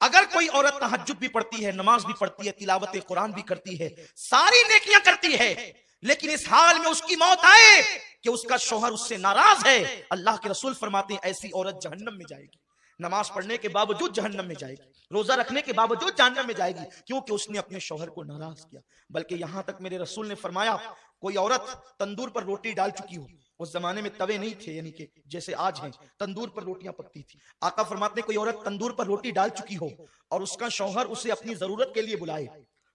اگر کوئی عورت تہجد بھی پڑھتی ہے، نماز بھی پڑھتی ہے، تلاوت قرآن بھی کرتی ہے، ساری نیکیاں کرتی ہے، لیکن اس حال میں اس کی موت آئے کہ اس کا شوہر اس سے ناراض ہے، اللہ کے رسول فرماتے ہیں ایسی عورت جہنم میں جائے گی، نماز پڑھنے کے باوجود جہنم میں جائے گی، روزہ رکھنے کے باوجود جہنم میں جائے گی، کیونکہ اس نے اپنے شوہر کو ناراض کیا۔ بلکہ یہاں تک میرے رسول نے فرمایا کوئی عورت تندور پر روٹی ڈال چکی ہو، اس زمانے میں توے نہیں تھے یعنی کہ جیسے آج ہیں، تندور پر روٹیاں پکتی تھی، آقا فرماتے ہیں کوئی عورت تندور پر روٹی ڈال چکی ہو اور اس کا شوہر اسے اپنی ضرورت کے لیے بلائے،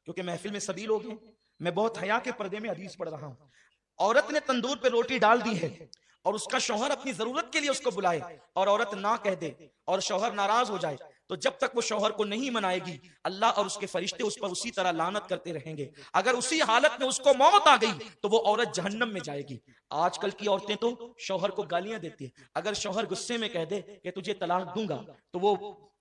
کیونکہ محفل میں سبھی لوگ ہیں، میں بہت حیا کے پردے میں حدیث پڑھ رہا ہوں، عورت نے تندور پہ روٹی ڈال دی ہے اور اس کا شوہر اپنی ضرورت کے لیے اس کو بلائے اور عورت نہ کہہ دے اور شوہر ناراض ہو جائے، تو جب تک وہ شوہر کو نہیں منائے گی اللہ اور اس کے فرشتے اس پر اسی طرح لعنت کرتے رہیں گے، اگر اسی حالت میں اس کو موت آ گئی تو وہ عورت جہنم میں جائے گی۔ آج کل کی عورتیں تو شوہر کو گالیاں دیتی ہیں، اگر شوہر غصے میں کہہ دے کہ تجھے طلاق دوں گا تو وہ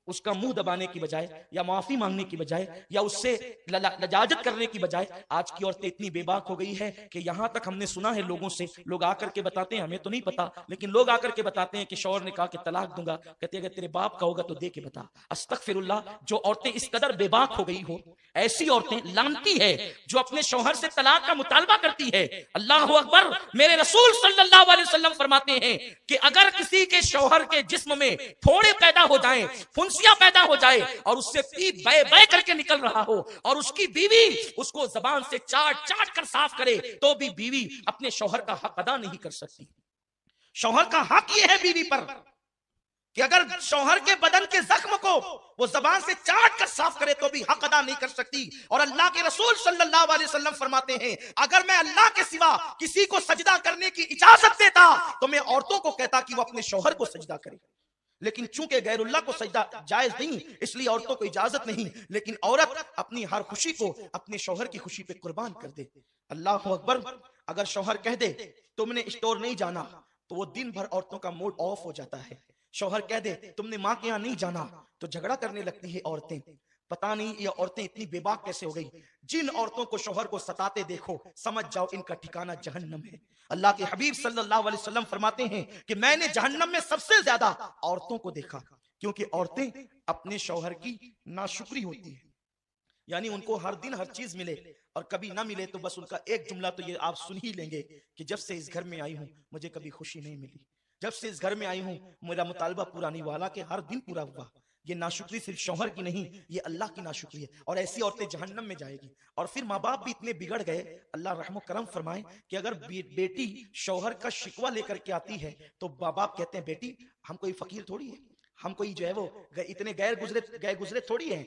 اس کا منہ دبانے کی بجائے یا معافی مانگنے کی بجائے یا اس سے لجاجت کرنے کی بجائے آج کی عورتیں اتنی بے باک ہو گئی ہے کہ یہاں تک ہم نے سنا ہے لوگوں سے، لوگ آ کر کے بتاتے ہیں، ہمیں تو نہیں پتا لیکن لوگ آ کر کے بتاتے ہیں کہ شوہر نے کہا کہ طلاق دوں گا، کہتے ہیں اگر تیرے باپ کا ہوگا تو دے کے بتا۔ استغفر اللہ، جو عورتیں اس قدر بے باک ہو گئی ہو، ایسی عورتیں لعنتی ہے جو اپنے شوہر سے طلاق کا مطالبہ کرتی ہے۔ اللہ اکبر، میرے رسول صلی اللہ علیہ وسلم فرماتے ہیں کہ اگر کسی کے شوہر کے جسم میں پھوڑے پیدا ہو جائیں، پھنسیاں پیدا ہو جائے اور اس سے پیپ بے بے کر کے نکل رہا ہو اور اس کی بیوی اس کو زبان سے چاٹ چاٹ کر صاف کرے تو بھی بیوی اپنے شوہر کا حق ادا نہیں کر سکتی۔ شوہر کا حق یہ ہے بیوی پر کہ اگر شوہر کے بدن کے زخم کو وہ زبان سے چاٹ کر صاف کرے تو بھی حق ادا نہیں کر سکتی۔ اور اللہ کے رسول صلی اللہ علیہ وسلم فرماتے ہیں اگر میں اللہ کے سوا کسی کو سجدہ کرنے کی اجازت دیتا تو میں عورتوں کو کہتا کہ وہ اپنے شوہر کو سجدہ کرے، لیکن چونکہ غیر اللہ کو سجدہ جائز نہیں اس لیے عورتوں کو اجازت نہیں، لیکن عورت اپنی ہر خوشی کو اپنے شوہر کی خوشی پہ قربان کر دے۔ اللہ اکبر، اگر شوہر کہہ دے تم نے اسٹور نہیں جانا تو وہ دن بھر عورتوں کا موڈ آف ہو جاتا ہے، شوہر کہہ دے تم نے ماں کے یہاں نہیں جانا تو جھگڑا کرنے لگتی ہے عورتیں۔ پتہ نہیں یہ عورتیں اتنی بے باک کیسے ہو گئی، جن عورتوں کو شوہر کو ستاتے دیکھو سمجھ جاؤ ان کا ٹھکانہ جہنم ہے۔ اللہ کے حبیب صلی اللہ علیہ وسلم فرماتے ہیں کہ میں نے جہنم میں سب سے زیادہ عورتوں کو دیکھا، کیونکہ عورتیں اپنے شوہر کی ناشکری ہوتی ہیں، یعنی ان کو ہر دن ہر چیز ملے اور کبھی نہ ملے تو بس ان کا ایک جملہ تو یہ آپ سن ہی لیں گے کہ جب سے اس گھر میں آئی ہوں مجھے کبھی خوشی نہیں ملی، جب سے اس گھر میں آئی ہوں میرا مطالبہ پورا نہیں ہوا، حالانکہ ہر دن پورا ہوا۔ یہ ناشکری صرف شوہر کی نہیں، یہ اللہ کی ناشکری ہے، اور ایسی عورتیں جہنم میں جائے گی۔ اور پھر ماں باپ بھی اتنے بگڑ گئے، اللہ رحم و کرم فرمائے کہ اگر بیٹی شوہر کا شکوہ لے کر کے آتی ہے تو ماں باپ کہتے ہیں بیٹی ہم کوئی فقیر تھوڑی ہے، ہم کوئی جو ہے وہ اتنے گئے گزرے تھوڑی ہیں،